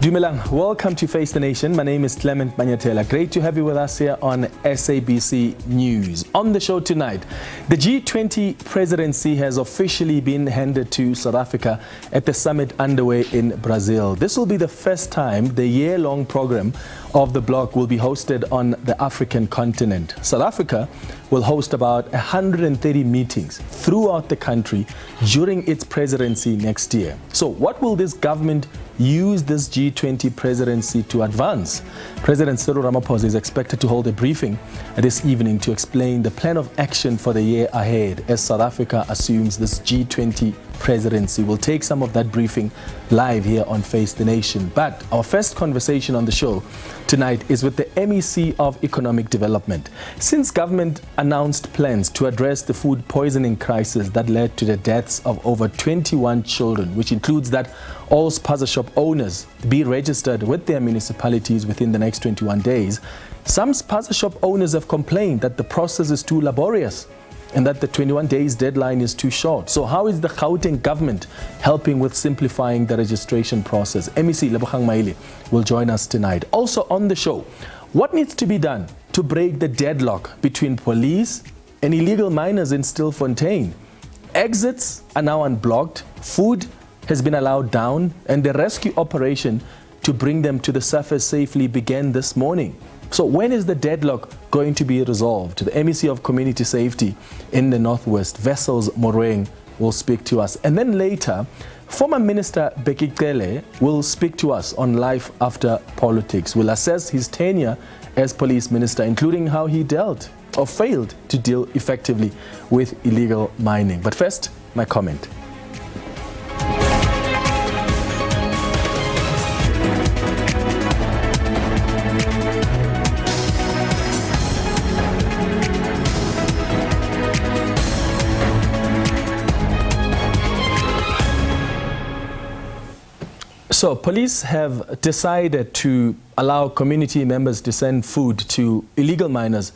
Dumelang, welcome to Face the Nation. My name is Clement Manyatela. Great to have you with us here on SABC News. On the show tonight, the G20 presidency has officially been handed to South Africa at the summit underway in Brazil. This will be the first time the year-long program of the bloc will be hosted on the African continent. South Africa will host about 130 meetings throughout the country during its presidency next year. So what will this government use this G20 presidency to advance? President Cyril Ramaphosa is expected to hold a briefing this evening to explain the plan of action for the year ahead as South Africa assumes this G20 presidency. We'll take some of that briefing live here on Face the Nation. But our first conversation on the show tonight is with the MEC of Economic Development. Since government announced plans to address the food poisoning crisis that led to the deaths of over 21 children, which includes that all Spaza shop owners be registered with their municipalities within the next 21 days, some Spaza shop owners have complained that the process is too laborious and that the 21 days deadline is too short. So how is the Gauteng government helping with simplifying the registration process? MEC Lebogang Maile will join us tonight. Also on the show, what needs to be done to break the deadlock between police and illegal miners in Stilfontein? Exits are now unblocked, food has been allowed down, and the rescue operation to bring them to the surface safely began this morning. So when is the deadlock going to be resolved? The MEC of Community Safety in the Northwest, Vessels Moreng, will speak to us. And then later, former Minister Bheki Cele will speak to us on life after politics. We'll assess his tenure as Police Minister, including how he dealt or failed to deal effectively with illegal mining. But first, my comment. So police have decided to allow community members to send food to illegal miners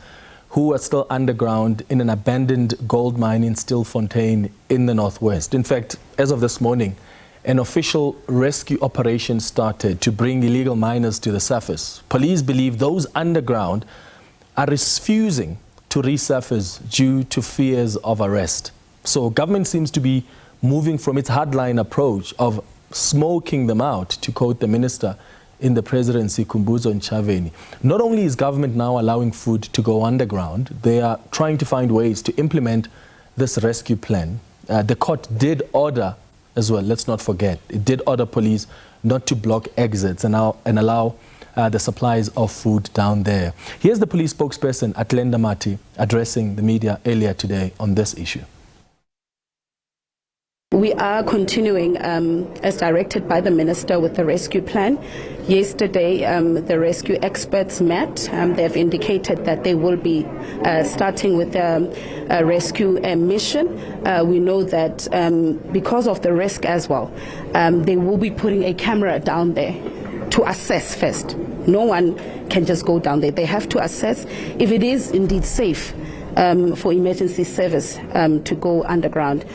who are still underground in an abandoned gold mine in Stilfontein in the Northwest. In fact, as of this morning, an official rescue operation started to bring illegal miners to the surface. Police believe those underground are refusing to resurface due to fears of arrest. So government seems to be moving from its hardline approach of smoking them out, to quote the minister in the presidency, Kumbuzo Nchaveni. Not only is government now allowing food to go underground, they are trying to find ways to implement this rescue plan. The court did order as well, let's not forget, it did order police not to block exits and allow the supplies of food down there. Here's the police spokesperson, Atlenda Mati, addressing the media earlier today on this issue. We are continuing as directed by the minister with the rescue plan. Yesterday, the rescue experts met. They have indicated that they will be starting with a rescue mission. We know that because of the risk as well, they will be putting a camera down there to assess first. No one can just go down there. They have to assess if it is indeed safe for emergency service to go underground.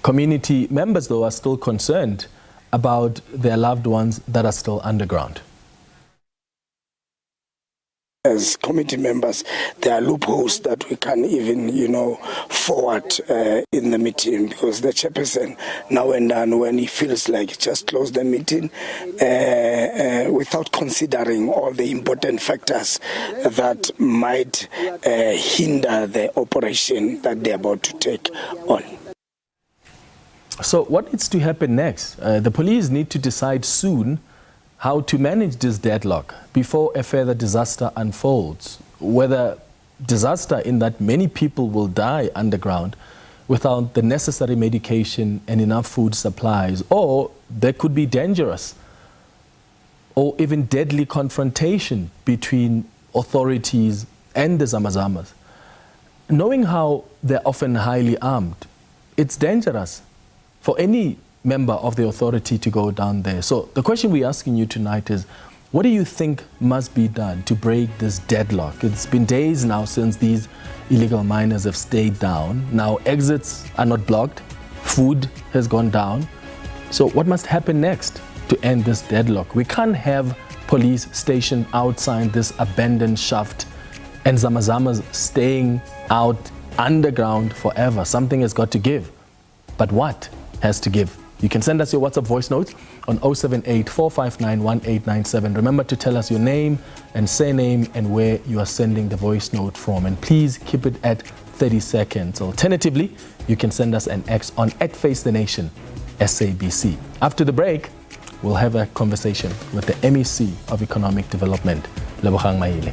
Community members, though, are still concerned about their loved ones that are still underground. As committee members, there are loopholes that we can even, forward in the meeting, because the chairperson now and then, when he feels like just close the meeting without considering all the important factors that might hinder the operation that they're about to take on. So what needs to happen next? The police need to decide soon how to manage this deadlock before a further disaster unfolds. Whether disaster in that many people will die underground without the necessary medication and enough food supplies, or there could be dangerous or even deadly confrontation between authorities and the Zamazamas. Knowing how they're often highly armed, it's dangerous for any member of the authority to go down there. So the question we're asking you tonight is, what do you think must be done to break this deadlock? It's been days now since these illegal miners have stayed down. Now exits are not blocked, food has gone down. So what must happen next? to end this deadlock. We can't have police stationed outside this abandoned shaft and Zamazamas staying out underground forever. Something has got to give. But what has to give? You can send us your WhatsApp voice notes on 078-459-1897. Remember to tell us your name and surname and where you are sending the voice note from. And please keep it at 30 seconds. Alternatively, you can send us an X on @FaceTheNation SABC. After the break, we'll have a conversation with the MEC of Economic Development, Lebogang Maile.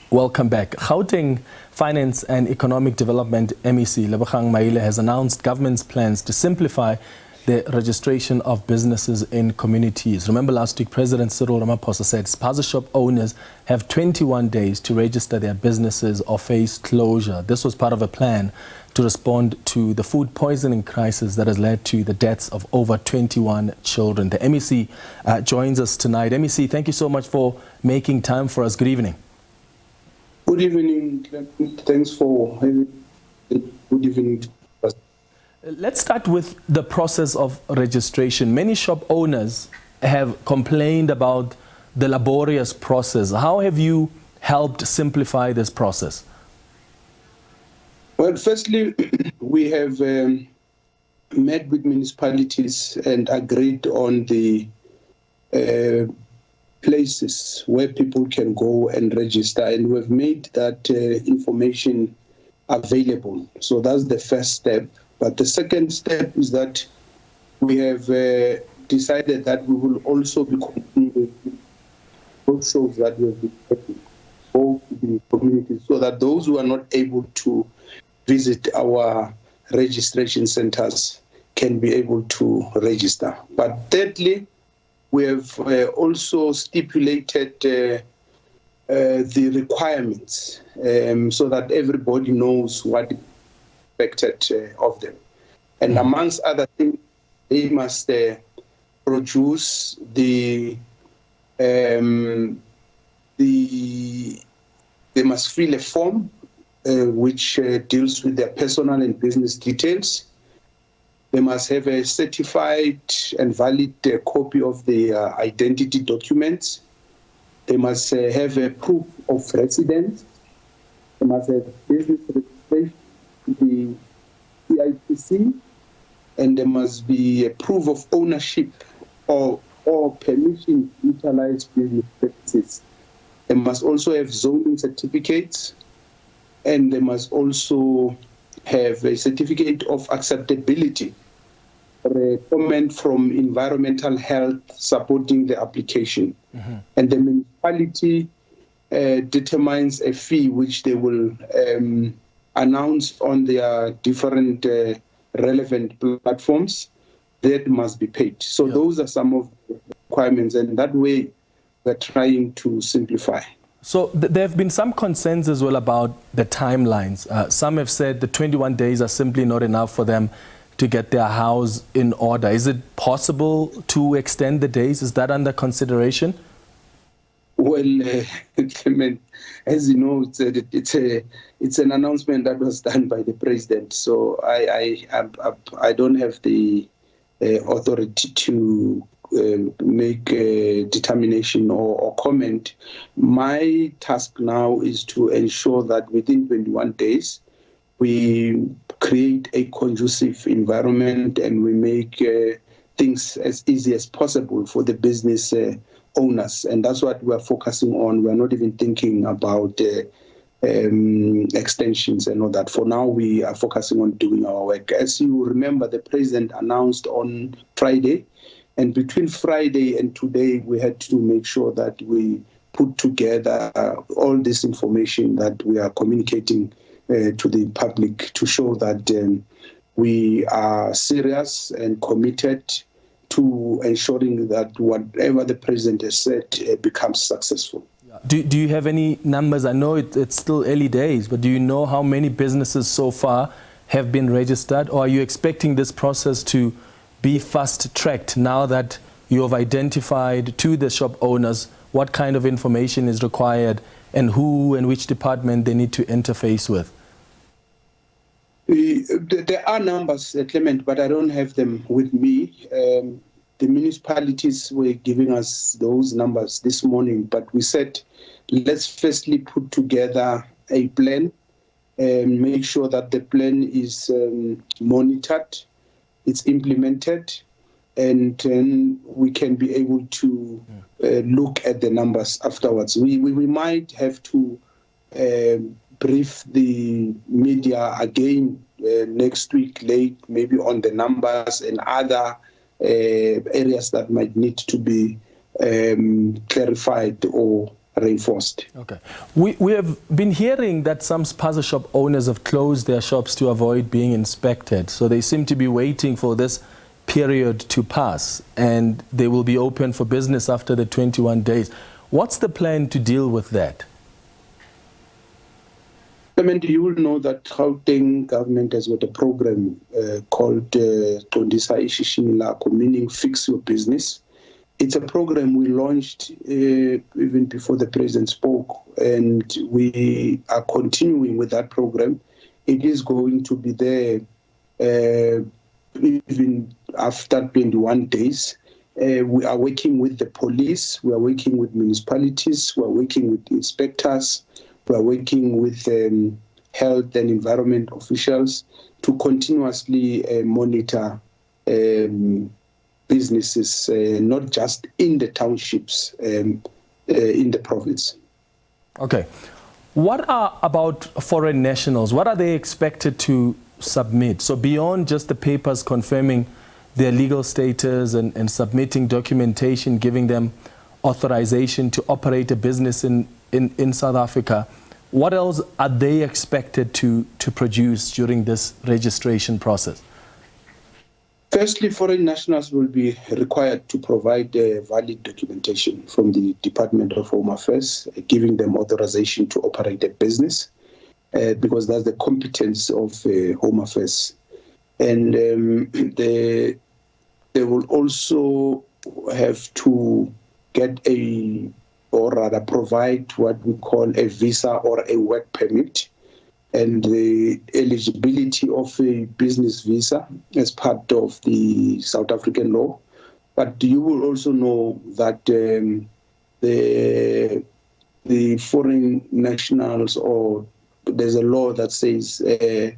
Welcome back. Gauteng Finance and Economic Development MEC Lebogang Maile has announced government's plans to simplify the registration of businesses in communities. Remember last week, President Cyril Ramaphosa said Spaza shop owners have 21 days to register their businesses or face closure. This was part of a plan to respond to the food poisoning crisis that has led to the deaths of over 21 children. The MEC joins us tonight. MEC, thank you so much for making time for us. Good evening. Good evening. Thanks for having me. Good evening to us. Let's start with the process of registration. Many shop owners have complained about the laborious process. How have you helped simplify this process? Well, firstly, we have met with municipalities and agreed on the places where people can go and register, and we've made that information available. So that's the first step. But the second step is that we have decided that we will also be continuing road shows that will be all the communities, so that those who are not able to visit our registration centers can be able to register. But thirdly, we have also stipulated the requirements so that everybody knows what is expected of them. And amongst other things, they must produce they must fill a form which deals with their personal and business details. They must have a certified and valid copy of the identity documents. They must have a proof of residence. They must have business registration, the CIPC, and there must be a proof of ownership or permission to utilize business practices. They must also have zoning certificates, and they must also have a certificate of acceptability or a comment from environmental health supporting the application. And the municipality determines a fee which they will announce on their different relevant platforms that must be paid. So those are some of the requirements, and that way we're trying to simplify. So there have been some concerns as well about the timelines. Some have said the 21 days are simply not enough for them to get their house in order. Is it possible to extend the days? Is that under consideration? Well, Clement, as you know, it's an announcement that was done by the president. So I don't have the authority to make a determination or comment. My task now is to ensure that within 21 days, we create a conducive environment and we make things as easy as possible for the business owners. And that's what we're focusing on. We're not even thinking about extensions and all that. For now, we are focusing on doing our work. As you remember, the president announced on Friday, and between Friday and today, we had to make sure that we put together all this information that we are communicating to the public to show that we are serious and committed to ensuring that whatever the president has said becomes successful. Do you have any numbers? I know it's still early days, but do you know how many businesses so far have been registered, or are you expecting this process to be fast-tracked now that you have identified to the shop owners what kind of information is required and who and which department they need to interface with? There are numbers, Clement, but I don't have them with me. The municipalities were giving us those numbers this morning, but we said, let's firstly put together a plan and make sure that the plan is monitored, it's implemented, and then we can be able to look at the numbers afterwards. We might have to brief the media again next week late, maybe on the numbers and other areas that might need to be clarified or reinforced. Okay. We have been hearing that some Spaza shop owners have closed their shops to avoid being inspected. So they seem to be waiting for this period to pass, and they will be open for business after the 21 days. What's the plan to deal with that? I mean, you will know that Gauteng government has got a program called Tondisa Ishishini Lako, meaning Fix Your Business. It's a program we launched even before the president spoke, and we are continuing with that program. It is going to be there even after 21 days. We are working with the police, we are working with municipalities, we are working with inspectors, we are working with health and environment officials to continuously monitor businesses, not just in the townships, in the province. Okay. What about foreign nationals? What are they expected to submit? So beyond just the papers confirming their legal status and submitting documentation, giving them authorization to operate a business in South Africa, what else are they expected to produce during this registration process? Firstly, foreign nationals will be required to provide valid documentation from the Department of Home Affairs, giving them authorization to operate a business, because that's the competence of Home Affairs. And they will also have to get or rather provide what we call a visa or a work permit, and the eligibility of a business visa as part of the South African law. But you will also know that the foreign nationals, or there's a law that says a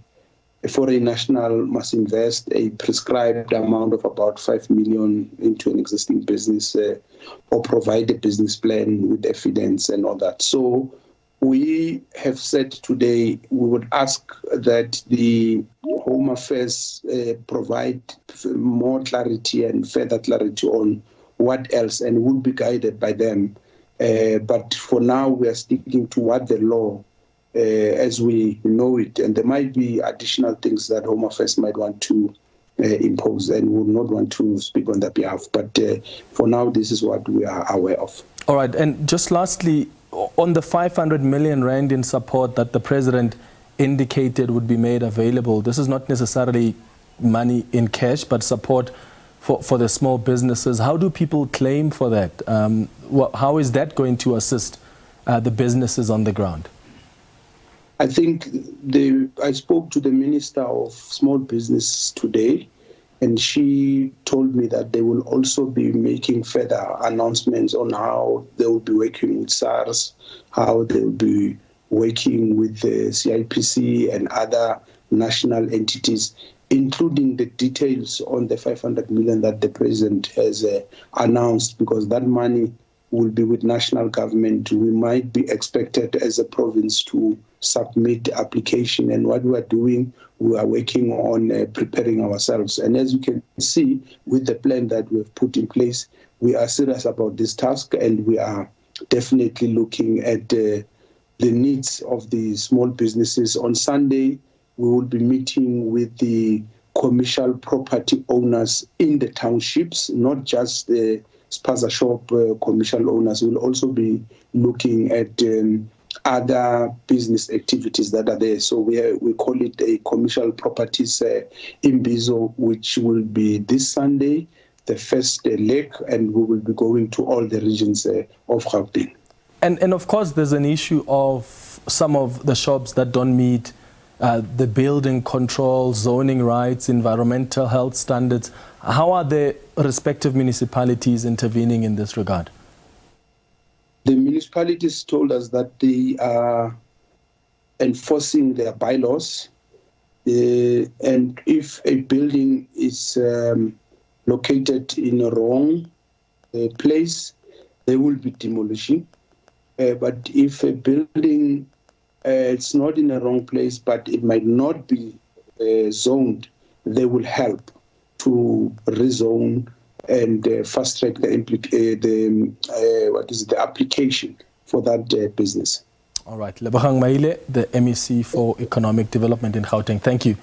foreign national must invest a prescribed amount of about 5 million into an existing business or provide a business plan with evidence and all that. So we have said today we would ask that the Home Affairs provide more clarity and further clarity on what else, and would be guided by them. But for now, we are sticking to what the law as we know it, and there might be additional things that Home Affairs might want to impose and would not want to speak on their behalf. But for now, this is what we are aware of. All right, and just lastly, on the 500 million rand in support that the president indicated would be made available, this is not necessarily money in cash, but support for the small businesses. How do people claim for that? How is that going to assist the businesses on the ground? I think I spoke to the Minister of Small Business today, and she told me that they will also be making further announcements on how they will be working with SARS, how they will be working with the CIPC and other national entities, including the details on the 500 million that the president has announced, because that money will be with national government. We might be expected as a province to submit the application, and what we are doing, we are working on preparing ourselves. And as you can see with the plan that we have put in place, we are serious about this task, and we are definitely looking at the needs of the small businesses. On Sunday, we will be meeting with the commercial property owners in the townships, not just the Spaza shop commercial owners. We'll also be looking at other business activities that are there. So we call it a commercial properties imbizo, which will be this Sunday, the first leg, and we will be going to all the regions of Gauteng. And of course, there's an issue of some of the shops that don't meet the building control, zoning rights, environmental health standards. How are the respective municipalities intervening in this regard? The municipalities told us that they are enforcing their bylaws, and if a building is located in a wrong place, they will be demolishing. But if a building it's not in a wrong place, but it might not be zoned, they will help to rezone and fast track the application for that business. All right, Lebogang Maile, the MEC for Economic Development in Gauteng. Thank you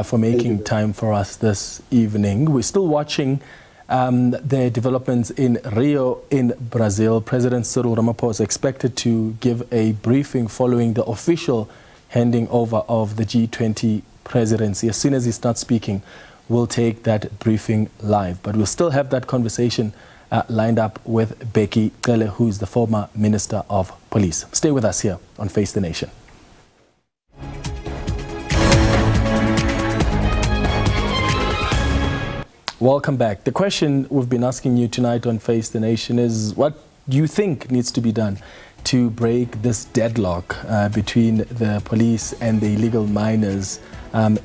for making time for us this evening. We're still watching the developments in Rio in Brazil. President Cyril Ramaphosa is expected to give a briefing following the official handing over of the G20 presidency. As soon as he starts speaking, we'll take that briefing live. But we'll still have that conversation lined up with Bheki Cele, who's the former Minister of Police. Stay with us here on Face the Nation. Welcome back. The question we've been asking you tonight on Face the Nation is, what do you think needs to be done to break this deadlock between the police and the illegal miners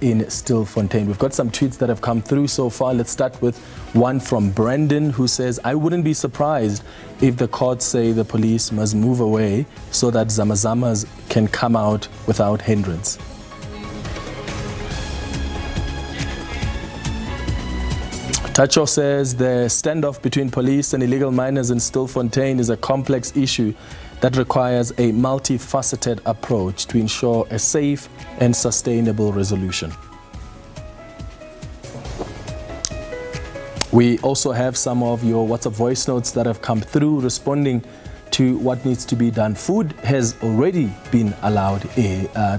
in Stilfontein? We've got some tweets that have come through so far. Let's start with one from Brendan, who says, I wouldn't be surprised if the courts say the police must move away so that Zamazamas can come out without hindrance. Tacho says the standoff between police and illegal miners in Stilfontein is a complex issue that requires a multifaceted approach to ensure a safe and sustainable resolution. We also have some of your WhatsApp voice notes that have come through responding to what needs to be done. Food has already been allowed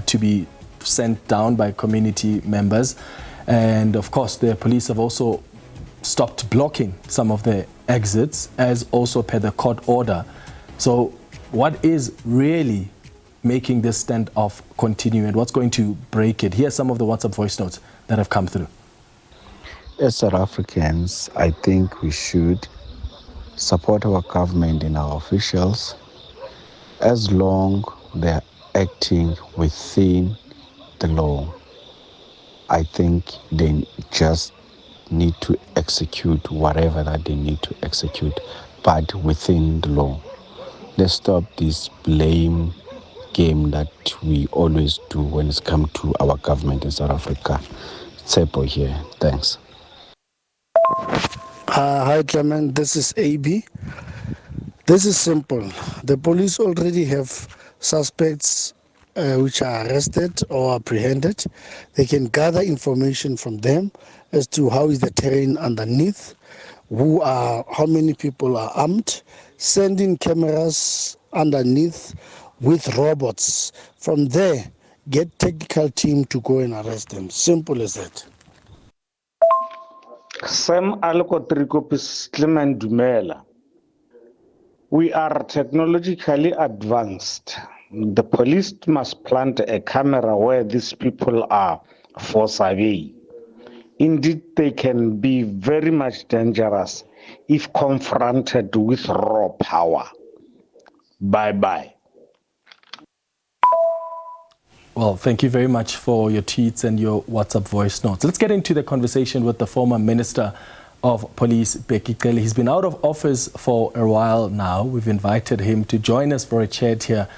to be sent down by community members. And of course, the police have also stopped blocking some of the exits, as also per the court order. So what is really making this standoff continue, and what's going to break it? Here's some of the WhatsApp voice notes that have come through. As South Africans, I think we should support our government and our officials as long they're acting within the law. I think they just need to execute whatever that they need to execute, but within the law. Let's stop this blame game that we always do when it's come to our government in South Africa. Tsepo here. Thanks. Hi Clement, this is AB. This is simple. The police already have suspects which are arrested or apprehended. They can gather information from them as to how is the terrain underneath, how many people are armed, send in cameras underneath with robots. From there, get technical team to go and arrest them. Simple as that. Sam Alkotrikopis Clement Dumela. We are technologically advanced. The police must plant a camera where these people are for survey. Indeed, they can be very much dangerous if confronted with raw power. Bye-bye. Well, thank you very much for your tweets and your WhatsApp voice notes. Let's get into the conversation with the former Minister of Police, Bheki Cele. He's been out of office for a while now. We've invited him to join us for a chat here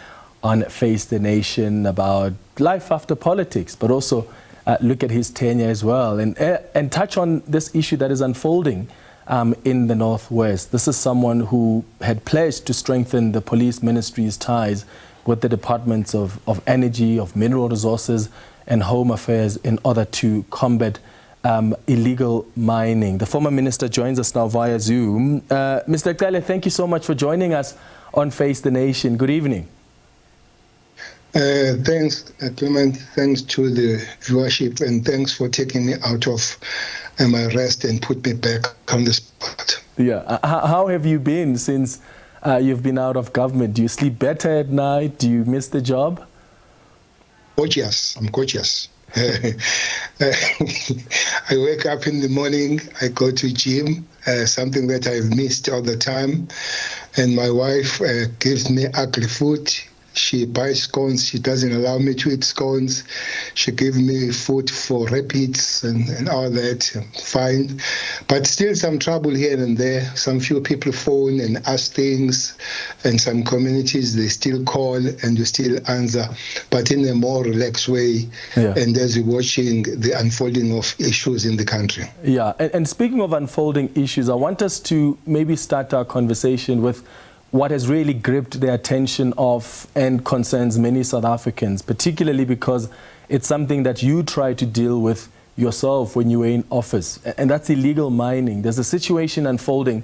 on Face the Nation about life after politics, but also look at his tenure as well and touch on this issue that is unfolding in the Northwest. This is someone who had pledged to strengthen the police ministry's ties with the departments of energy, of mineral resources and home affairs in order to combat illegal mining. The former minister joins us now via Zoom. Mr. Cele, thank you so much for joining us on Face the Nation. Good evening. Thanks, Clement. Thanks to the viewership, and thanks for taking me out of my rest and put me back on the spot. Yeah. How have you been since you've been out of government? Do you sleep better at night? Do you miss the job? gorgeous. I'm gorgeous. I wake up in the morning, I go to gym, something that I've missed all the time, and my wife gives me ugly food. She buys scones. She doesn't allow me to eat scones. She gives me food for rapids and all that. Fine. But still some trouble here and there. Some few people phone and ask things. And some communities, they still call and you still answer, but in a more relaxed way. Yeah. And as you're watching the unfolding of issues in the country. Yeah. And speaking of unfolding issues, I want us to maybe start our conversation with what has really gripped the attention of and concerns many South Africans, particularly because it's something that you try to deal with yourself when you were in office, and that's illegal mining. There's a situation unfolding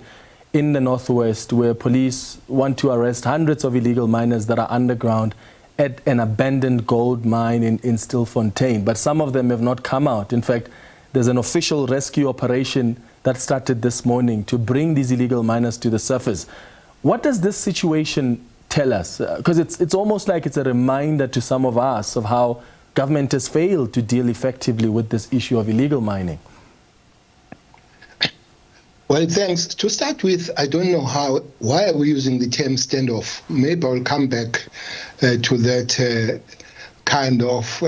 in the Northwest where police want to arrest hundreds of illegal miners that are underground at an abandoned gold mine in Stilfontein, but some of them have not come out. In fact, there's an official rescue operation that started this morning to bring these illegal miners to the surface. What does this situation tell us? Because it's almost like it's a reminder to some of us of how government has failed to deal effectively with this issue of illegal mining. Well, thanks. To start with, I don't know why are we using the term standoff? Maybe I'll come back to that kind of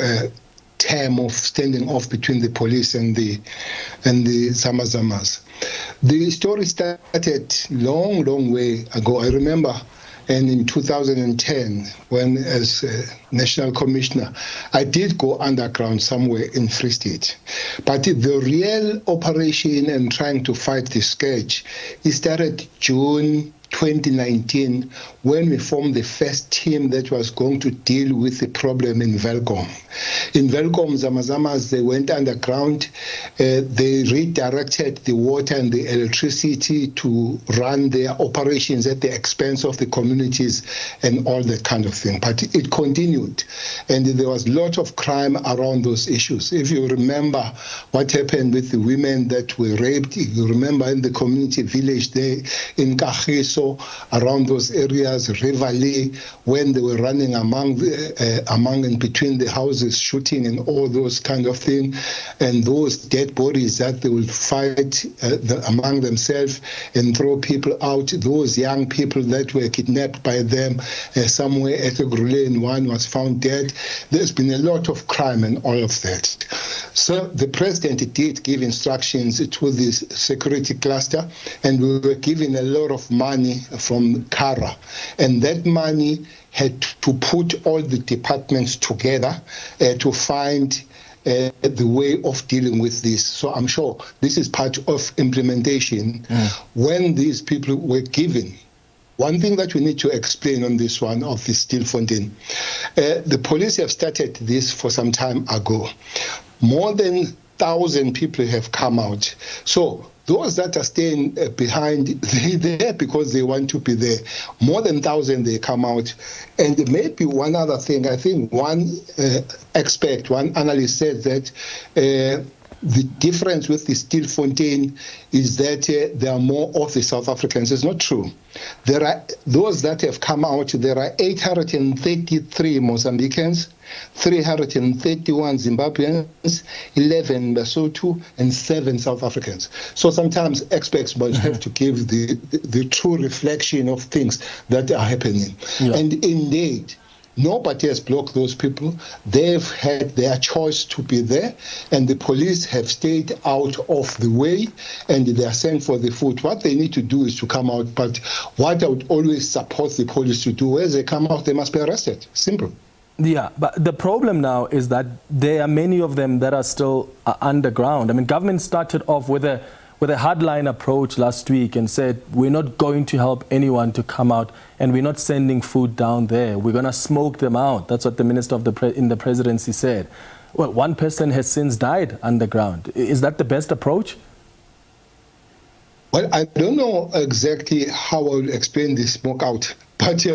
term of standing off between the police and the Zamazamas. The story started long way ago. I remember, and in 2010, when as National Commissioner, I did go underground somewhere in Free State. But the real operation and trying to fight the scourge, it started June 2019, when we formed the first team that was going to deal with the problem in Welkom. In Welkom, Zamazamas, they went underground. They redirected the water and the electricity to run their operations at the expense of the communities and all that kind of thing. But it continued, and there was a lot of crime around those issues. If you remember what happened with the women that were raped, you remember in the community village there in Kagiso, around those areas, Rivali, when they were running among and between the houses, shooting and all those kind of things, and those dead bodies that they will fight among themselves and throw people out, those young people that were kidnapped by them somewhere at Grule, and one was found dead. There's been a lot of crime and all of that. So the president did give instructions to this security cluster, and we were given a lot of money from Kara, and that money had to put all the departments together to find the way of dealing with this. So I'm sure this is part of implementation. When these people were given, one thing that we need to explain on this one of the Stilfontein, the police have started this for some time ago. More than 1,000 people have come out. So those that are staying behind, they're there because they want to be there. More than 1,000 they come out. And maybe one other thing, I think one expert, one analyst said that the difference with the Stilfontein is that there are more of the South Africans. It's not true. There are those that have come out. There are 833 Mozambicans, 331 Zimbabweans, 11 Lesotho, and 7 South Africans. So sometimes experts must have to give the true reflection of things that are happening. Yeah. And indeed, nobody has blocked those people. They've had their choice to be there, and the police have stayed out of the way, and they are sent for the food. What they need to do is to come out, but what I would always support the police to do, as they come out, they must be arrested. Simple. Yeah, but the problem now is that there are many of them that are still underground. I mean, government started off with a hardline approach last week and said, we're not going to help anyone to come out, and we're not sending food down there. We're going to smoke them out. That's what the minister of in the presidency said. Well, one person has since died underground. Is that the best approach? Well, I don't know exactly how I will explain the smoke out, but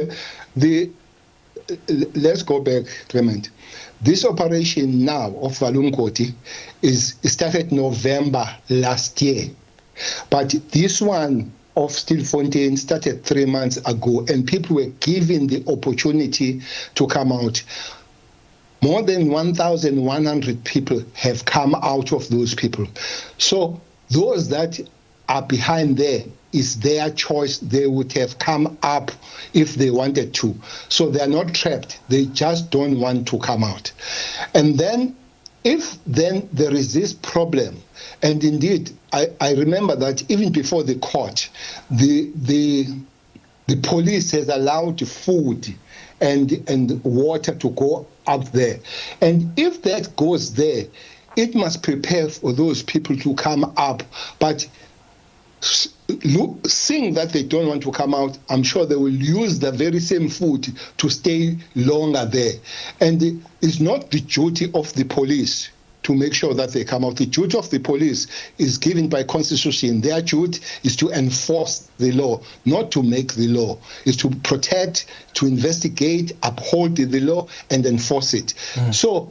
let's go back, Clement. This operation now of Valumkoti started November last year. But this one of Stilfontein started 3 months ago, and people were given the opportunity to come out. more than 1,100 people have come out of those people. So those that are behind there, is their choice. They would have come up if they wanted to. So they are not trapped. They just don't want to come out. And then if then there is this problem, and indeed, I remember that even before the court, the police has allowed food and water to go up there. And if that goes there, it must prepare for those people to come up. But seeing that they don't want to come out, I'm sure they will use the very same food to stay longer there. And it's not the duty of the police to make sure that they come out. The duty of the police is given by Constitution. Their duty is to enforce the law, not to make the law. It's to protect, to investigate, uphold the law, and enforce it. So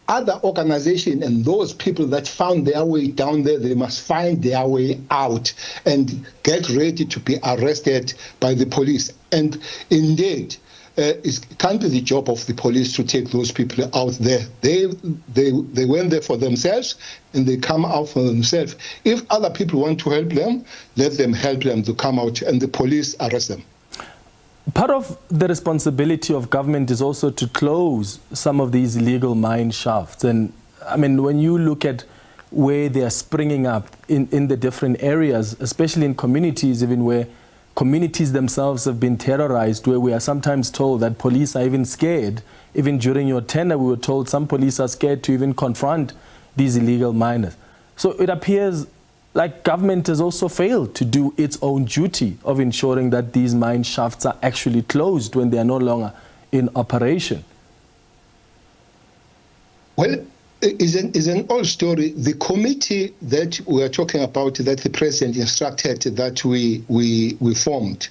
other organizations and those people that found their way down there, they must find their way out and get ready to be arrested by the police. And indeed, it can't be the job of the police to take those people out there. They went there for themselves and they come out for themselves. If other people want to help them, let them help them to come out and the police arrest them. Part of the responsibility of government is also to close some of these illegal mine shafts. And I mean, when you look at where they are springing up in the different areas, especially in communities, even where communities themselves have been terrorized, where we are sometimes told that police are even scared. Even during your tenure, we were told some police are scared to even confront these illegal miners. So it appears like government has also failed to do its own duty of ensuring that these mine shafts are actually closed when they are no longer in operation. Well, it's an old story. The committee that we are talking about, that the president instructed that we formed,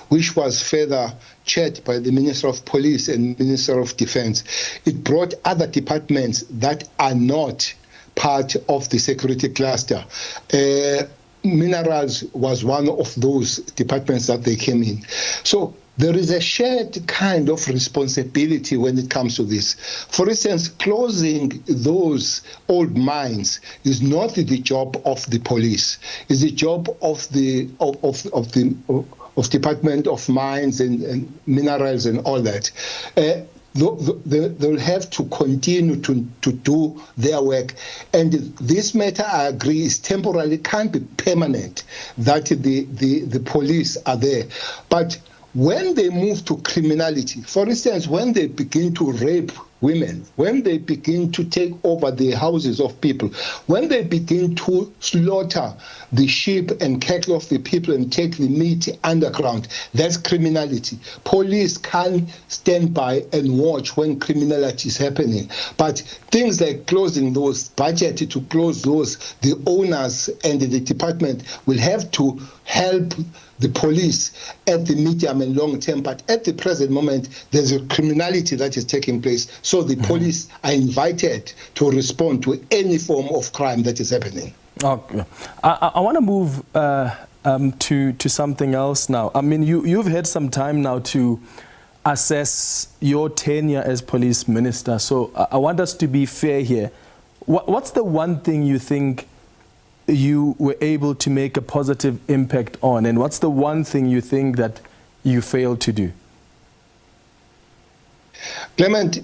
which was further chaired by the Minister of Police and Minister of Defense, it brought other departments that are not part of the security cluster. Minerals was one of those departments that they came in. So there is a shared kind of responsibility when it comes to this. For instance, closing those old mines is not the job of the police. It's the job of the Department of Mines and Minerals and all that. They'll have to continue to do their work. And this matter, I agree, is temporary, can't be permanent, that the police are there. But when they move to criminality, for instance, when they begin to rape women, when they begin to take over the houses of people, when they begin to slaughter the sheep and cattle of the people and take the meat underground, that's criminality. Police can't stand by and watch when criminality is happening. But things like closing those, budget to close those, the owners and the department will have to help the police at the medium and long term. But at the present moment, there's a criminality that is taking place. So the police are invited to respond to any form of crime that is happening. Okay. I want to move to something else now. I mean, you've had some time now to assess your tenure as police minister. So I want us to be fair here. What's the one thing you think you were able to make a positive impact on? And what's the one thing you think that you failed to do? Clement,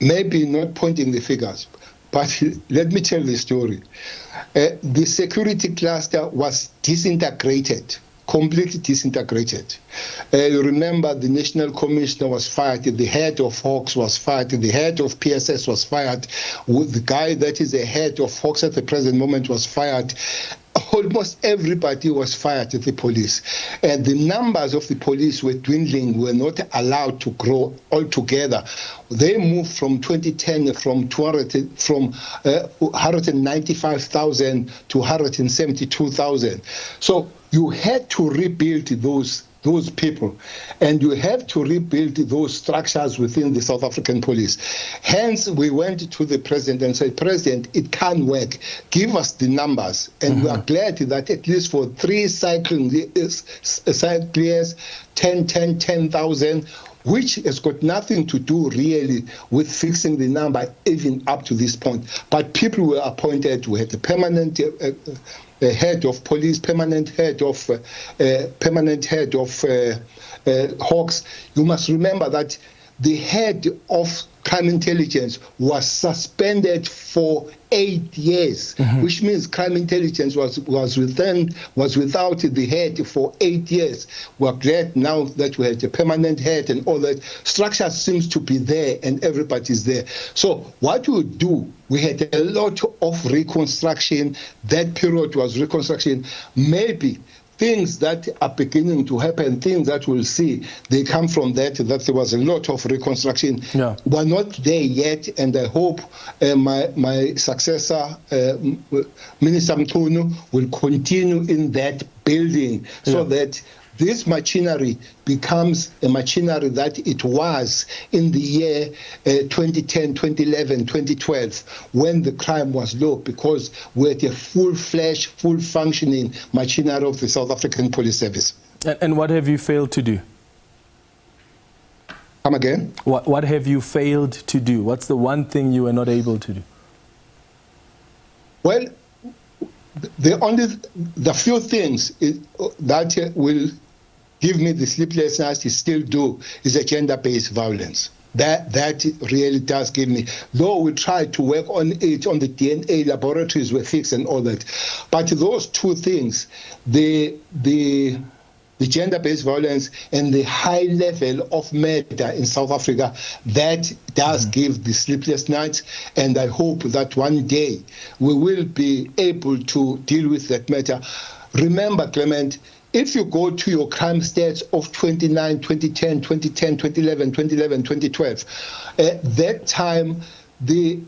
maybe not pointing the figures, but let me tell the story. The security cluster was disintegrated, completely disintegrated. You remember the National Commissioner was fired, the head of Hawks was fired, the head of PSS was fired, the guy that is the head of Hawks at the present moment was fired. Almost everybody was fired at the police. And the numbers of the police were dwindling, were not allowed to grow altogether. They moved from 2010 from 195,000 to 172,000. So you had to rebuild those those people. And you have to rebuild those structures within the South African police. Hence, we went to the president and said, President, it can't work. Give us the numbers. And we are glad that at least for 3 cycling years, 10,000, which has got nothing to do really with fixing the number even up to this point. But people were appointed. We had a permanent head of police, permanent head of Hawks. You must remember that the head of crime intelligence was suspended for 8 years, which means crime intelligence was without the head for 8 years. We're glad now that we had a permanent head and all that. Structure seems to be there and everybody's there. So what we do, we had a lot of reconstruction. That period was reconstruction. Maybe things that are beginning to happen, things that we'll see, they come from that there was a lot of reconstruction. Yeah. We're not there yet, and I hope my successor, Minister Mthunu, will continue in that building so that this machinery becomes a machinery that it was in the year 2010, 2011, 2012, when the crime was low, because we had a full-fledged, full-functioning machinery of the South African Police Service. And what have you failed to do? Come again? What have you failed to do? What's the one thing you were not able to do? Well, the few things that will give me the sleepless nights still do is a gender-based violence. That really does give me, though we try to work on it, on the DNA laboratories were fixed and all that. But those two things, the gender-based violence and the high level of murder in South Africa, that does give the sleepless nights. And I hope that one day we will be able to deal with that matter. Remember, Clement, if you go to your crime stats of 2010, 2011, 2012, at that time, we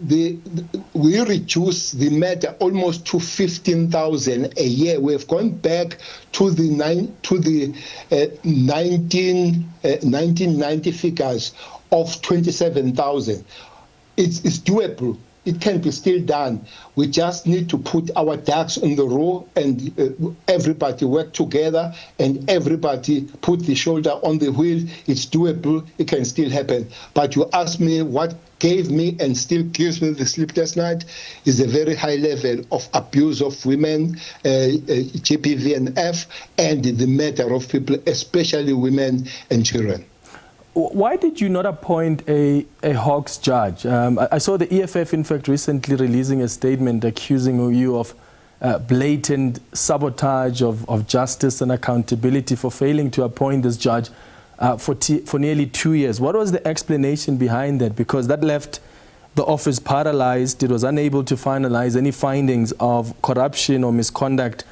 reduced the murder almost to 15,000 a year. We have gone back to the 1990 figures of 27,000. It's doable. It can be still done. We just need to put our ducks in the row and everybody work together and everybody put the shoulder on the wheel. It's doable. It can still happen. But you ask me what gave me and still gives me the sleepless night is a very high level of abuse of women, GBV and F, and the murder of people, especially women and children. Why did you not appoint a Hawks judge? I saw the EFF, in fact, recently releasing a statement accusing you of blatant sabotage of justice and accountability for failing to appoint this judge for nearly 2 years. What was the explanation behind that? Because that left the office paralyzed. It was unable to finalize any findings of corruption or misconduct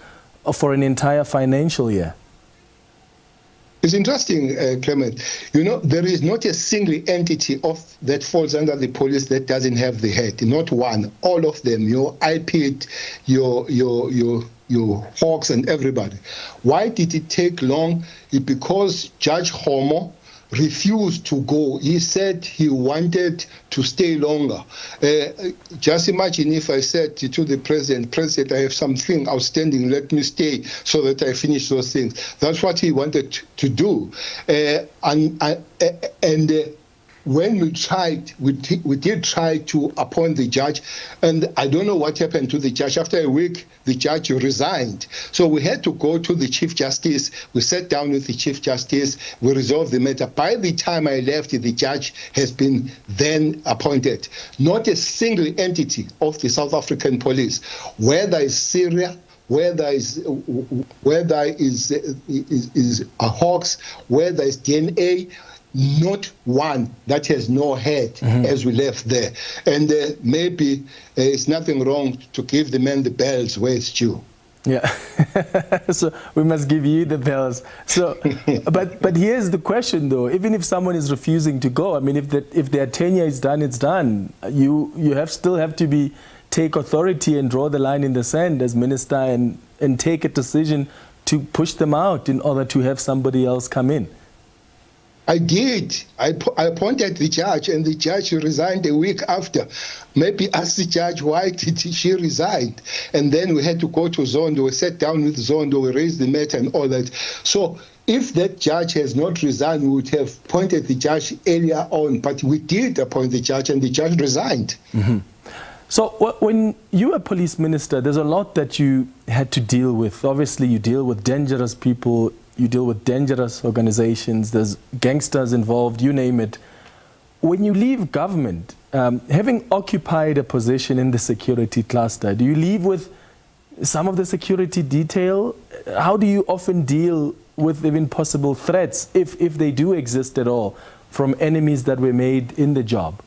for an entire financial year. It's interesting, Clement. You know, there is not a single entity that falls under the police that doesn't have the head. Not one. All of them. Your IPID, your Hawks, and everybody. Why did it take long? It's because Judge Homo refused to go. He said he wanted to stay longer. Just imagine if I said to the President, I have something outstanding, let me stay so that I finish those things. That's what he wanted to do. When we tried, we did try to appoint the judge, and I don't know what happened to the judge. After a week, the judge resigned. So we had to go to the Chief Justice. We sat down with the Chief Justice. We resolved the matter. By the time I left, the judge has been then appointed. Not a single entity of the South African police, whether it's Syria, whether is a Hawks, whether it's DNA, not one that has no head as we left there. And maybe it's nothing wrong to give the man the bells where it's due. Yeah, so we must give you the bells. So, but here's the question though, even if someone is refusing to go, I mean, if their tenure is done, it's done. You still have to take authority and draw the line in the sand as minister and take a decision to push them out in order to have somebody else come in? I did. I appointed the judge, and the judge resigned a week after. Maybe ask the judge why did she resign, and then we had to go to Zondo. We sat down with Zondo, we raised the matter and all that. So if that judge has not resigned, we would have appointed the judge earlier on. But we did appoint the judge, and the judge resigned. Mm-hmm. So when you were police minister, there's a lot that you had to deal with. Obviously, you deal with dangerous people. You deal with dangerous organizations, there's gangsters involved, you name it. When you leave government, having occupied a position in the security cluster, do you leave with some of the security detail? How do you often deal with even possible threats, if they do exist at all, from enemies that were made in the job?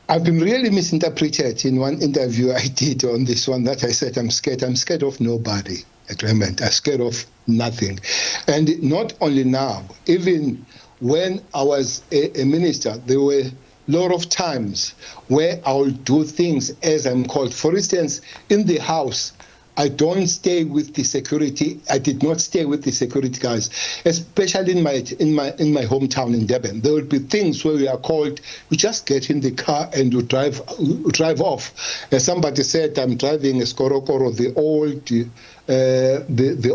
I've been really misinterpreted in one interview I did on this one, that I said I'm scared. I'm scared of nobody, Clement. I'm scared of nothing. And not only now, even when I was a minister, there were a lot of times where I will do things as I'm called. For instance, in the house, I don't stay with the security. I did not stay with the security guys, especially in my hometown in Durban. There will be things where we are called. We just get in the car and we drive off. As somebody said, I'm driving a Skorokoro, the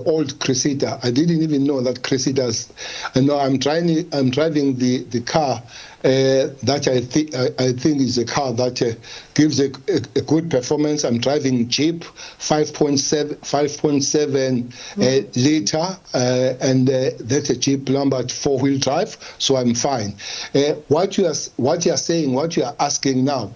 old Cressida. I didn't even know that Cressidas. I know I'm driving the car that I think is a car that gives a good performance. I'm driving Jeep 5.7 liter, and that's a Jeep Lombard 4-wheel drive, so I'm fine. What you are saying, what you are asking now,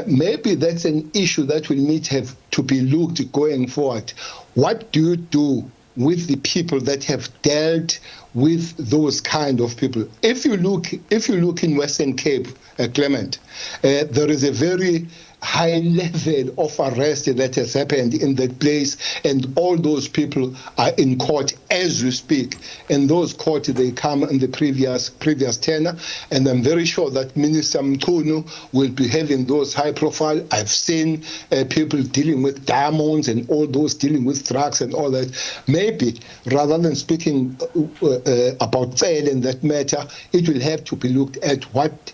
maybe that's an issue that will need to be looked going forward. What do you do with the people that have dealt with those kind of people? If you look in Western Cape, Clement, there is a very high level of arrest that has happened in that place, and all those people are in court as we speak. And those courts, they come in the previous tenure, and I'm very sure that Minister Mkhunu will be having those high profile. I've seen people dealing with diamonds and all those dealing with drugs and all that. Maybe rather than speaking about Cele in that matter, it will have to be looked at what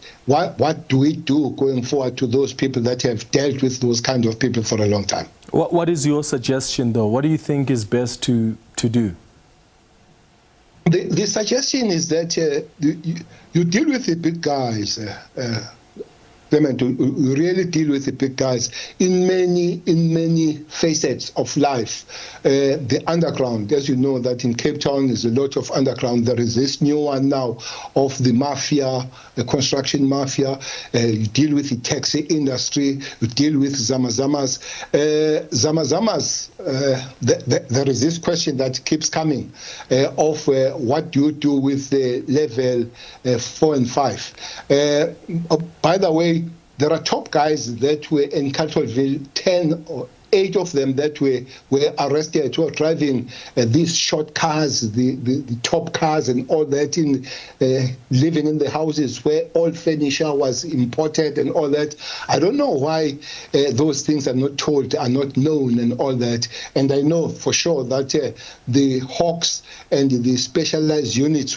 do we do going forward to those people that have dealt with those kind of people for a long time. What is your suggestion, though? What do you think is best to do? The suggestion is that you deal with the big guys. Clement, you really deal with the big guys in many facets of life. The underground, as you know, that in Cape Town is a lot of underground. There is this new one now of the mafia, the construction mafia. You deal with the taxi industry. You deal with zamazamas. There is this question that keeps coming of what do you do with the level 4 and 5. By the way, there are top guys that were in Cattleville, 10 or 8 of them that were arrested, who are driving these short cars, the top cars and all that, in living in the houses where all furniture was imported and all that. I don't know why those things are not told, are not known and all that. And I know for sure that the Hawks and the specialized units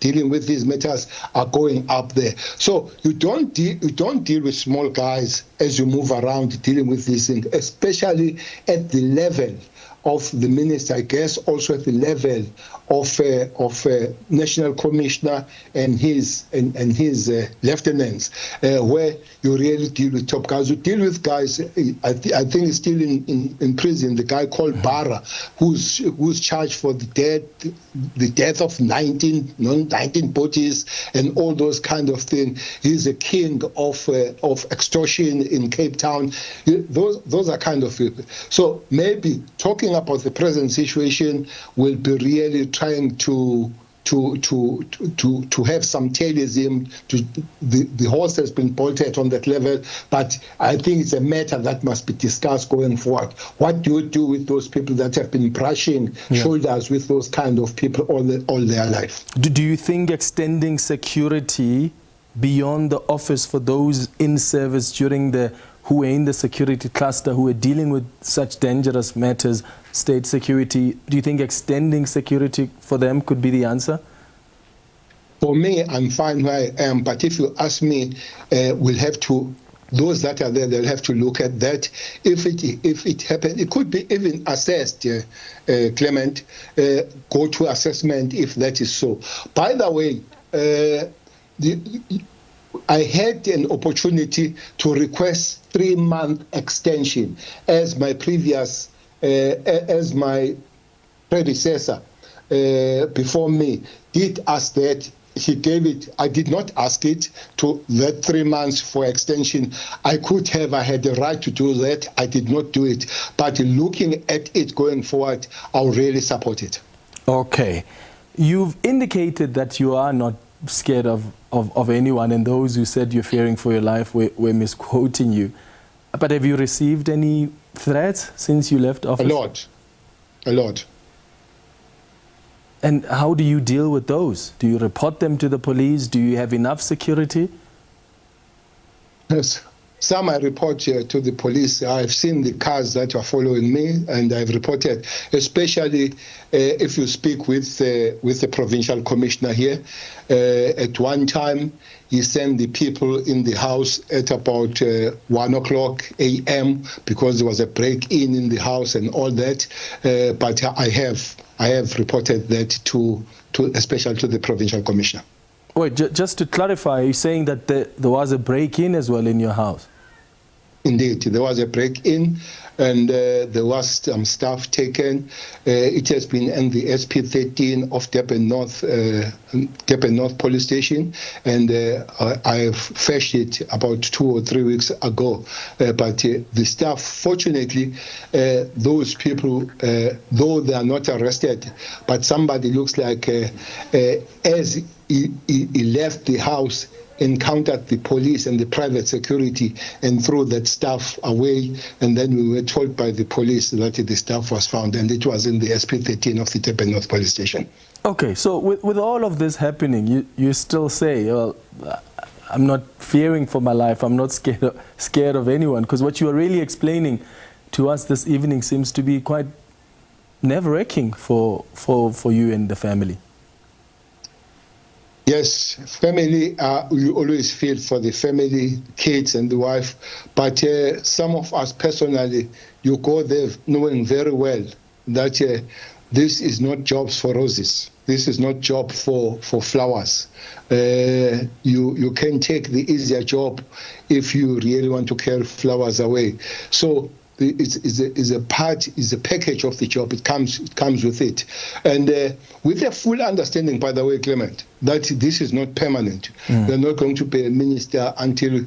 dealing with these matters are going up there. So you don't deal with small guys as you move around dealing with these things, especially at the level of the minister, I guess also at the level of National Commissioner and his lieutenants, where you really deal with top guys. You deal with guys, I think he's still in prison, the guy called Barra, who's charged for the death of 19 bodies and all those kind of things. He's a king of extortion in Cape Town. Those are kind of people. So maybe talking about the present situation will be really trying to have some tailism. The horse has been bolted on that level, but I think it's a matter that must be discussed going forward. What do you do with those people that have been brushing shoulders with those kind of people all their life? Do you think extending security beyond the office for those in service during the who are in the security cluster, who are dealing with such dangerous matters, state security? Do you think extending security for them could be the answer? For me, I'm fine where I am, but if you ask me, we'll have to, those that are there, they'll have to look at that. If it happens, it could be even assessed, Clement, go to assessment if that is so. By the way, I had an opportunity to request 3-month extension as my previous, as my predecessor before me did ask that. He gave it. I did not ask it to that 3 months for extension. I had the right to do that. I did not do it. But looking at it going forward, I'll really support it. Okay. You've indicated that you are not scared of anyone, and those who said you're fearing for your life were misquoting you. But have you received any threats since you left office? A lot. And how do you deal with those? Do you report them to the police? Do you have enough security? Yes. Some I report to the police. I've seen the cars that are following me, and I've reported, especially if you speak with the provincial commissioner here. At one time, he sent the people in the house at about 1:00 a.m. because there was a break-in in the house and all that. But I have reported that to especially to the provincial commissioner. Wait, just to clarify, are you saying that there was a break-in as well in your house? Indeed, there was a break-in, and there was some stuff taken. It has been in the SP13 of Durban North Police Station, and I fetched it about 2 or 3 weeks ago. But the stuff, fortunately, those people, though they are not arrested, but somebody looks like as he left the house, encountered the police and the private security and threw that stuff away, and then we were told by the police that the stuff was found, and it was in the SP13 of the Durban North Police Station. Okay, so with all of this happening, you still say, well, I'm not fearing for my life, I'm not scared of anyone, because what you are really explaining to us this evening seems to be quite nerve-wracking for you and the family. Yes, family, you always feel for the family, kids and the wife, but some of us personally, you go there knowing very well that this is not jobs for roses. This is not job for flowers. You can take the easier job if you really want to carry flowers away. So is a package of the job. It comes with it, and with a full understanding, by the way, Clement, that this is not permanent. They're not going to be a minister until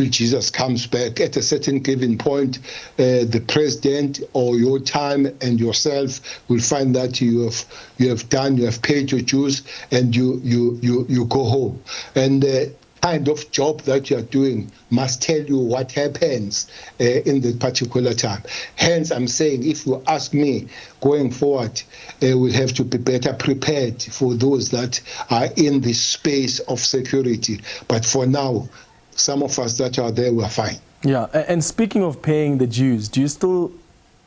Jesus comes back. At a certain given point, the president or your time and yourself will find that you have paid your dues, and you go home. And kind of job that you are doing must tell you what happens in the particular time. Hence, I'm saying, if you ask me, going forward, we'll have to be better prepared for those that are in the space of security. But for now, some of us that are there, we're fine. Yeah, and speaking of paying the dues, do you still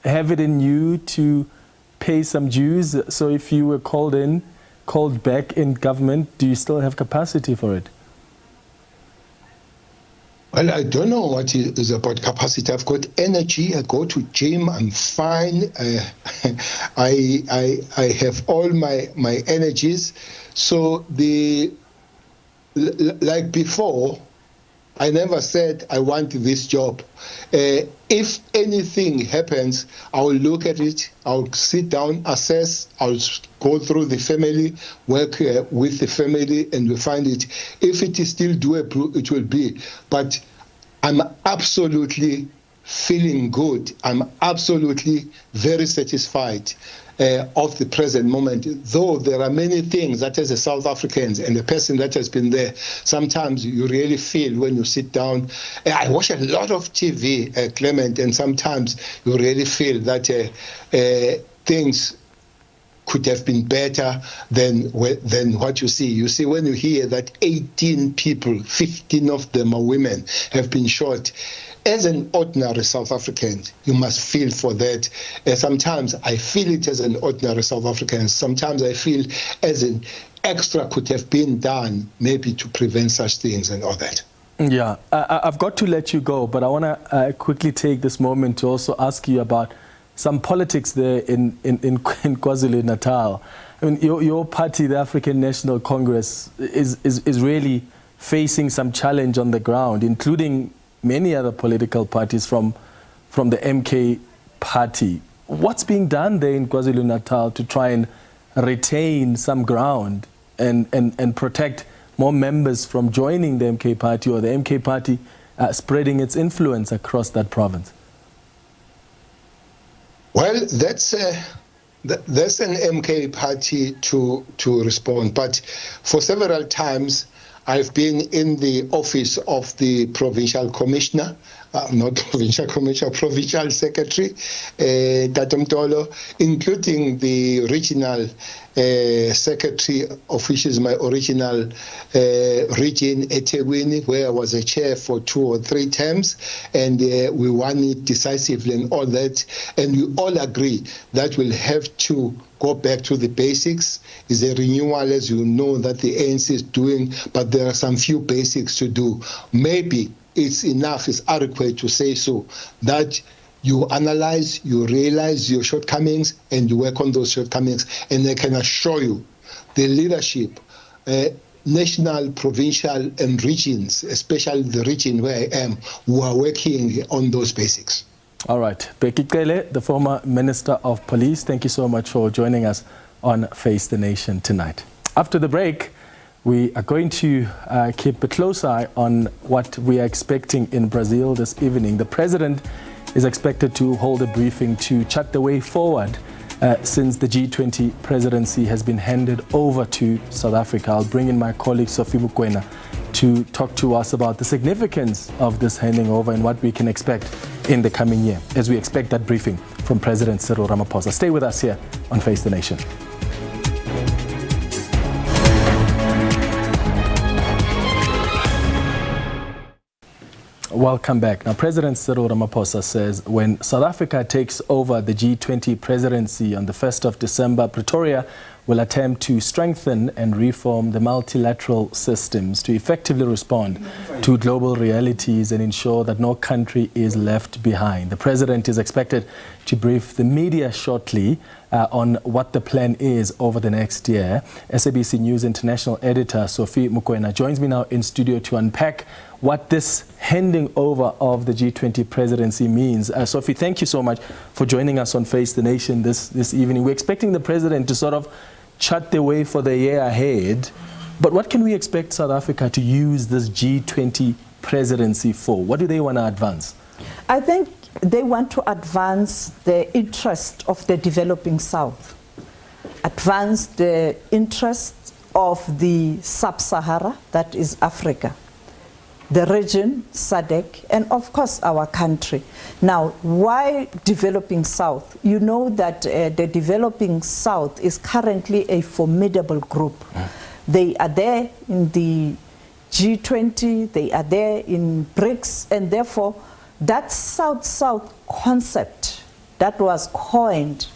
have it in you to pay some dues? So if you were called back in government, do you still have capacity for it? Well, I don't know what it is about capacity. I've got energy. I go to gym. I'm fine. I have all my energies. So like before, I never said I want this job. If anything happens, I'll look at it. I'll sit down, assess. I'll go through the family, work with the family, and we'll find it. If it is still doable, it will be. But I'm absolutely feeling good. I'm absolutely very satisfied of the present moment, though there are many things that as a South African and a person that has been there, sometimes you really feel when you sit down. I watch a lot of TV, Clement, and sometimes you really feel that things could have been better than what you see. You see, when you hear that 18 people, 15 of them are women, have been shot, as an ordinary South African, you must feel for that. Sometimes I feel it as an ordinary South African. Sometimes I feel as an extra could have been done maybe to prevent such things and all that. Yeah, I've got to let you go, but I want to quickly take this moment to also ask you about some politics there in KwaZulu-Natal. I mean, your party, the African National Congress, is really facing some challenge on the ground, including many other political parties from the MK party. What's being done there in KwaZulu-Natal to try and retain some ground and protect more members from joining the MK party, or the MK party spreading its influence across that province? Well, that's an MK party to respond. But for several times, I've been in the office of the provincial commissioner, not provincial commissioner, provincial secretary, Tatumtolo, including the regional secretary of which is my original region, eThekwini, where I was a chair for 2 or 3 terms, and we won it decisively and all that. And we all agree that we'll have to go back to the basics. Is a renewal, as you know, that the ANC is doing, but there are some few basics to do. Maybe it's enough, it's adequate to say so, that you analyze, you realize your shortcomings, and you work on those shortcomings. And I can assure you, the leadership, national, provincial, and regions, especially the region where I am, who are working on those basics. All right. Bheki Cele, the former Minister of Police, thank you so much for joining us on Face the Nation tonight. After the break, we are going to keep a close eye on what we are expecting in Brazil this evening. The president is expected to hold a briefing to chart the way forward since the G20 presidency has been handed over to South Africa. I'll bring in my colleague Sophie Mukwena to talk to us about the significance of this handing over and what we can expect in the coming year as we expect that briefing from President Cyril Ramaphosa. Stay with us here on Face the Nation. Welcome back. Now, President Cyril Ramaphosa says when South Africa takes over the G20 presidency on the 1st of December, Pretoria will attempt to strengthen and reform the multilateral systems to effectively respond to global realities and ensure that no country is left behind. The president is expected to brief the media shortly on what the plan is over the next year. SABC News International Editor Sophie Mukwena joins me now in studio to unpack what this handing over of the G20 presidency means. Sophie, thank you so much for joining us on Face the Nation this evening. We're expecting the president to sort of chart the way for the year ahead, but what can we expect South Africa to use this G20 presidency for? What do they want to advance? I think they want to advance the interest of the developing South, advance the interest of the Sub-Sahara, that is Africa, the region, SADC, and of course our country. Now, why developing South? You know that the developing South is currently a formidable group. They are there in the G20, they are there in BRICS, and therefore that South-South concept that was coined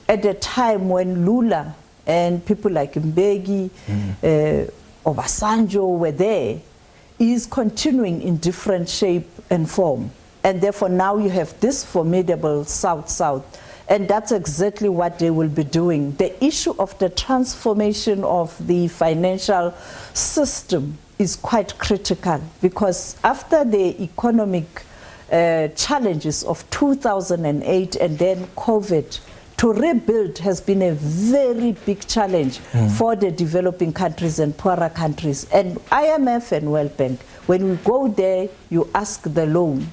at the time when Lula and people like Mbeki, Obasanjo were there, is continuing in different shape and form. And therefore now you have this formidable South-South, and that's exactly what they will be doing. The issue of the transformation of the financial system is quite critical, because after the economic challenges of 2008 and then COVID, to rebuild has been a very big challenge for the developing countries and poorer countries. And IMF and World Bank, when we go there, you ask the loan.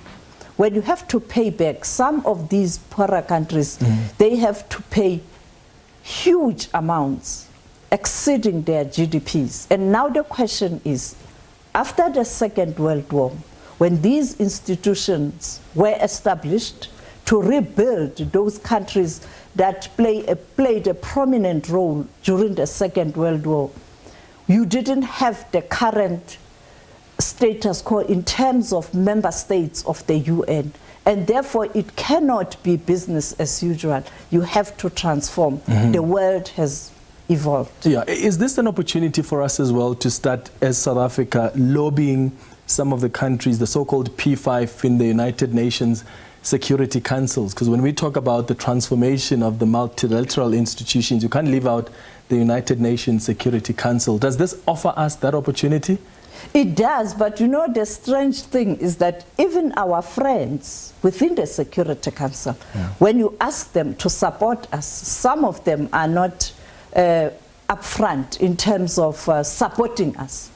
When you have to pay back, some of these poorer countries, they have to pay huge amounts, exceeding their GDPs. And now the question is, after the Second World War, when these institutions were established to rebuild those countries that played a prominent role during the Second World War, you didn't have the current status quo in terms of member states of the UN. And therefore, it cannot be business as usual. You have to transform. The world has evolved. Yeah. Is this an opportunity for us as well to start, as South Africa, lobbying some of the countries, the so-called P5 in the United Nations Security Councils? Because when we talk about the transformation of the multilateral institutions, you can't leave out the United Nations Security Council. Does this offer us that opportunity? It does, but you know, the strange thing is that even our friends within the Security Council, when you ask them to support us, some of them are not upfront in terms of supporting us.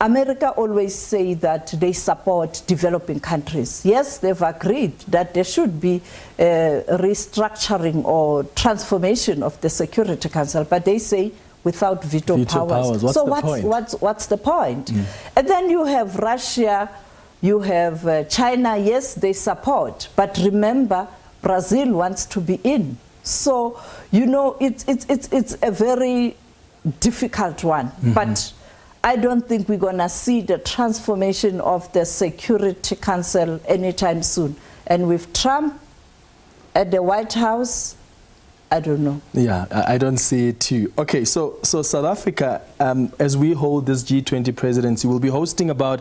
America always say that they support developing countries. Yes, they've agreed that there should be restructuring or transformation of the Security Council, but they say without veto powers. What's so the point? What's the point? And then you have Russia, you have China. Yes, they support, but remember, Brazil wants to be in. So you know, it's a very difficult one, but I don't think we're going to see the transformation of the Security Council anytime soon. And with Trump at the White House, I don't know. Yeah, I don't see it too. Okay, so South Africa, as we hold this G20 presidency, will be hosting about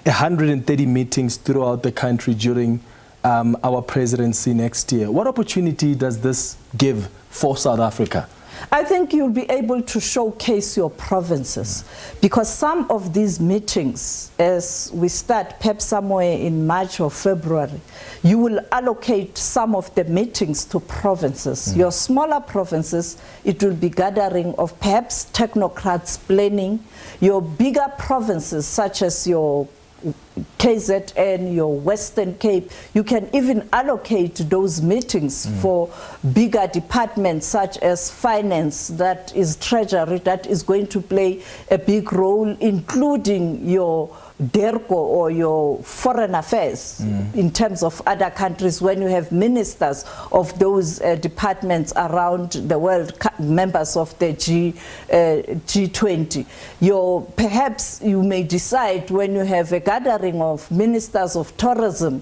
130 meetings throughout the country during our presidency next year. What opportunity does this give for South Africa? I think you'll be able to showcase your provinces, because some of these meetings, as we start perhaps somewhere in March or February, you will allocate some of the meetings to provinces. Your smaller provinces, it will be gathering of perhaps technocrats planning. Your bigger provinces, such as your KZN, your Western Cape, you can even allocate those meetings for bigger departments such as finance, that is treasury, that is going to play a big role, including your DERCO or your foreign affairs in terms of other countries. When you have ministers of those departments around the world, members of the G20, perhaps you may decide when you have a gathering of ministers of tourism,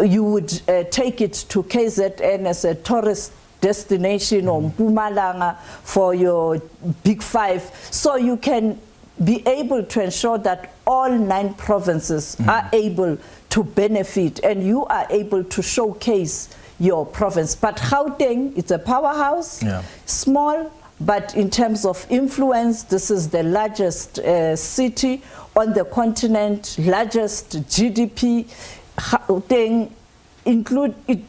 you would take it to KZN as a tourist destination or Mpumalanga for your big five, so you can be able to ensure that all 9 provinces are able to benefit and you are able to showcase your province. But Gauteng, it's a powerhouse, small, but in terms of influence, this is the largest city on the continent, largest GDP. Gauteng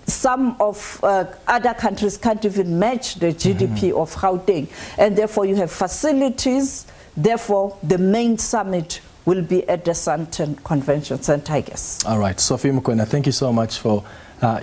some of other countries can't even match the GDP of Gauteng, and therefore you have facilities. Therefore, the main summit will be at the Sandton Convention Center, I guess. All right, Sophie Mokoena, thank you so much for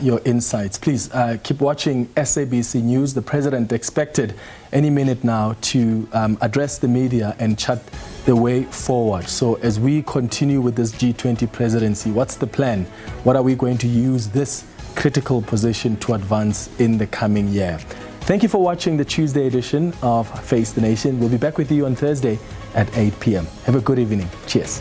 your insights. Please keep watching SABC News. The president expected any minute now to address the media and chart the way forward. So as we continue with this G20 presidency, what's the plan? What are we going to use this critical position to advance in the coming year? Thank you for watching the Tuesday edition of Face the Nation. We'll be back with you on Thursday at 8 p.m. Have a good evening. Cheers.